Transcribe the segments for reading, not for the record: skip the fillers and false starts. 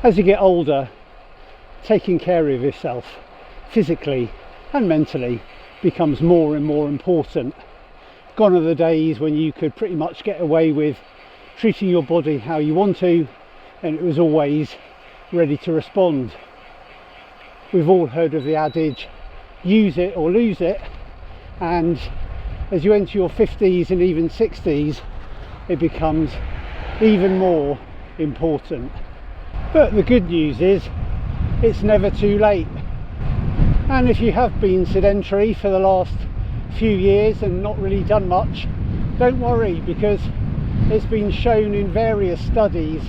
As you get older, taking care of yourself physically and mentally becomes more and more important. Gone are the days when you could pretty much get away with treating your body how you want to, and it was always ready to respond. We've all heard of the adage, use it or lose it, and as you enter your 50s and even 60s, it becomes even more important. But the good news is it's never too late, and if you have been sedentary for the last few years and not really done much, don't worry, because it's been shown in various studies,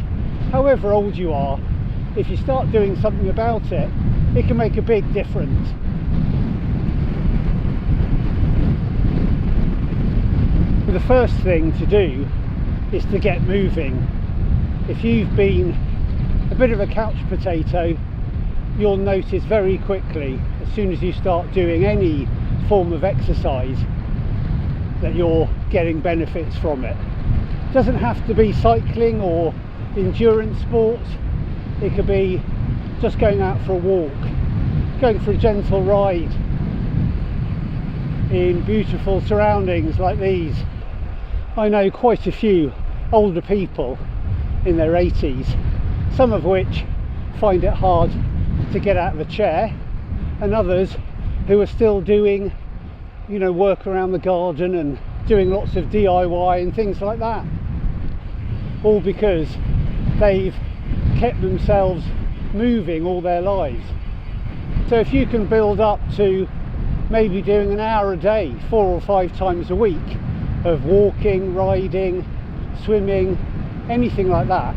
however old you are, if you start doing something about it, it can make a big difference. The first thing to do is to get moving. If you've been a bit of a couch potato, you'll notice very quickly, as soon as you start doing any form of exercise, that you're getting benefits from it. It doesn't have to be cycling or endurance sports. It could be just going out for a walk, going for a gentle ride in beautiful surroundings like these. I know quite a few older people in their 80s, some of which find it hard to get out of a chair, and others who are still doing, work around the garden and doing lots of DIY and things like that, all because they've kept themselves moving all their lives. So if you can build up to maybe doing an hour a day, 4 or 5 times a week, of walking, riding, swimming, anything like that,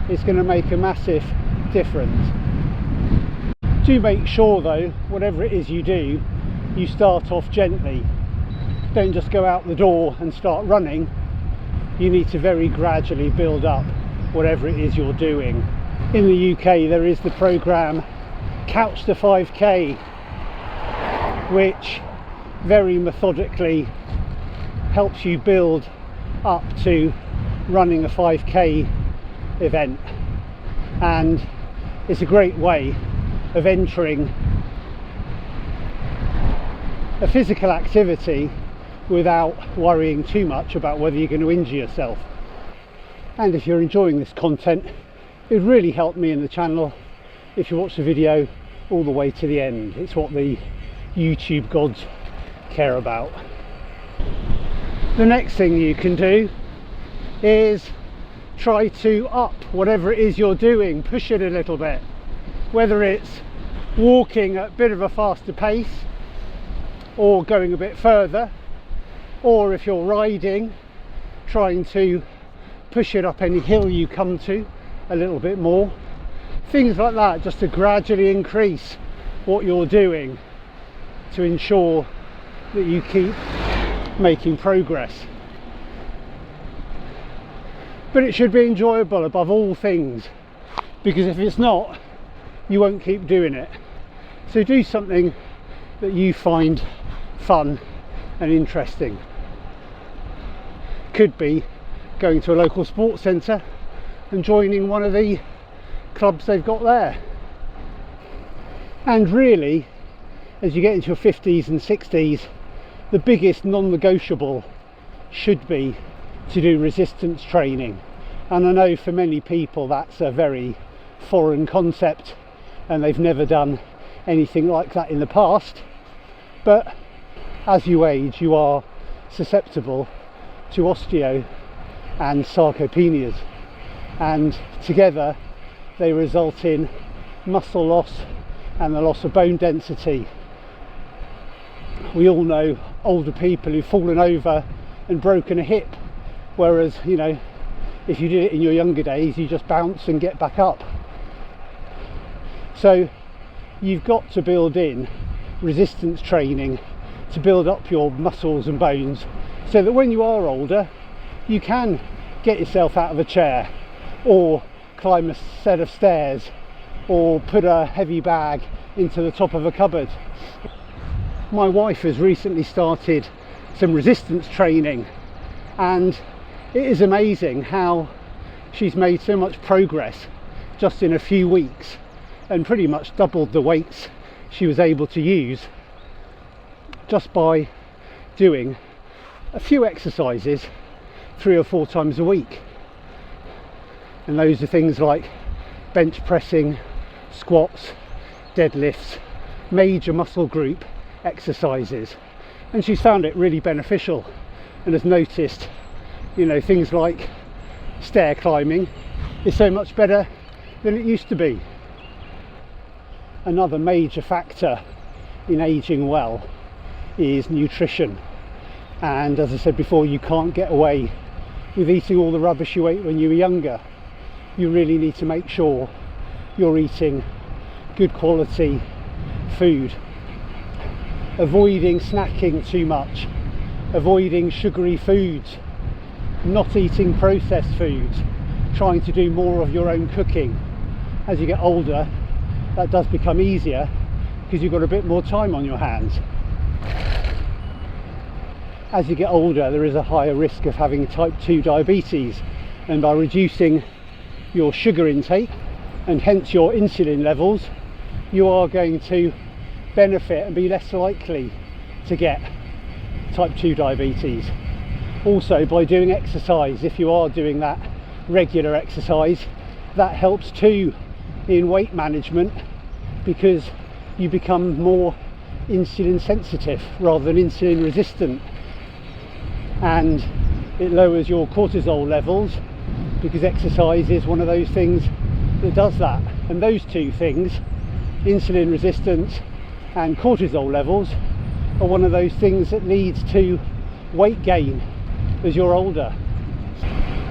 it's going to make a massive difference. Do make sure though, whatever it is you do, you start off gently. Don't just go out the door and start running. You need to very gradually build up whatever it is you're doing. In the UK there is the programme Couch to 5k, which very methodically helps you build up to running a 5k event, and it's a great way of entering a physical activity without worrying too much about whether you're going to injure yourself. And if you're enjoying this content, it would really help me in the channel if you watch the video all the way to the end. It's what the YouTube gods care about. The next thing you can do is try to up whatever it is you're doing, push it a little bit, whether it's walking at a bit of a faster pace or going a bit further, or if you're riding, trying to push it up any hill you come to a little bit more. Things like that, just to gradually increase what you're doing to ensure that you keep making progress. But it should be enjoyable above all things, because if it's not, you won't keep doing it. So do something that you find fun and interesting. Could be going to a local sports centre and joining one of the clubs they've got there. And really, as you get into your 50s and 60s, the biggest non-negotiable should be to do resistance training. And I know for many people that's a very foreign concept and they've never done anything like that in the past, but as you age you are susceptible to osteo and sarcopenias, and together they result in muscle loss and the loss of bone density. We all know older people who've fallen over and broken a hip, whereas if you did it in your younger days you just bounce and get back up. So you've got to build in resistance training to build up your muscles and bones, so that when you are older you can get yourself out of a chair or climb a set of stairs or put a heavy bag into the top of a cupboard. My wife has recently started some resistance training, and it is amazing how she's made so much progress just in a few weeks, and pretty much doubled the weights she was able to use just by doing a few exercises 3 or 4 times a week. And those are things like bench pressing, squats, deadlifts, major muscle group exercises. And she's found it really beneficial, and has noticed, you know, things like stair climbing is so much better than it used to be. Another major factor in aging well is nutrition, and as I said before, you can't get away with eating all the rubbish you ate when you were younger. You really need to make sure you're eating good quality food, avoiding snacking too much, avoiding sugary foods, not eating processed foods, trying to do more of your own cooking. As you get older, that does become easier because you've got a bit more time on your hands. As you get older, there is a higher risk of having type 2 diabetes, and by reducing your sugar intake and hence your insulin levels, you are going to benefit and be less likely to get type 2 diabetes. Also, by doing exercise, if you are doing that regular exercise, that helps too in weight management, because you become more insulin sensitive rather than insulin resistant, and it lowers your cortisol levels, because exercise is one of those things that does that. And those two things, insulin resistance and cortisol levels, are one of those things that leads to weight gain as you're older.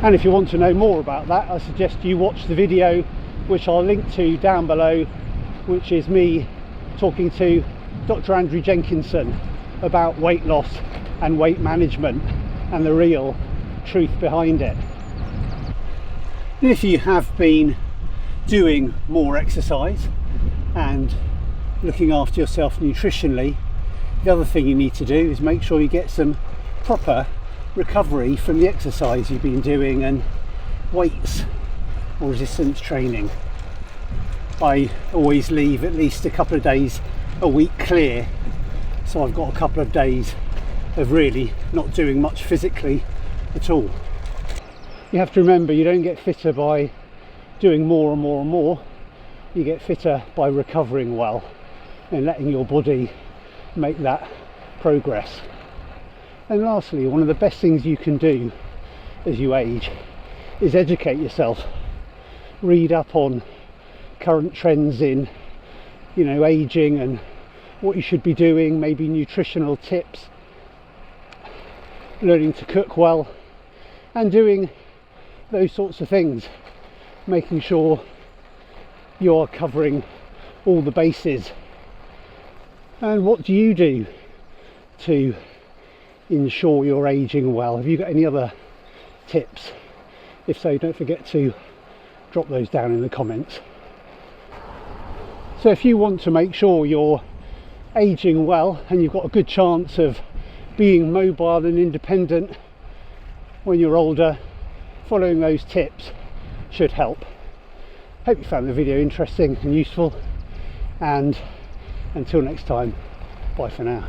And if you want to know more about that, I suggest you watch the video, which I'll link to down below, which is me talking to Dr. Andrew Jenkinson about weight loss and weight management and the real truth behind it. And if you have been doing more exercise and looking after yourself nutritionally, the other thing you need to do is make sure you get some proper recovery from the exercise you've been doing and weights or resistance training. I always leave at least a couple of days a week clear, so I've got a couple of days of really not doing much physically at all. You have to remember, you don't get fitter by doing more and more and more. You get fitter by recovering well and letting your body make that progress. And lastly, one of the best things you can do as you age is educate yourself. Read up on current trends in, you know, aging and what you should be doing, maybe nutritional tips, learning to cook well, and doing those sorts of things, making sure you're covering all the bases. And what do you do to ensure you're aging well? Have you got any other tips? If so, don't forget to drop those down in the comments. So if you want to make sure you're aging well and you've got a good chance of being mobile and independent when you're older, following those tips should help. Hope you found the video interesting and useful, and until next time, bye for now.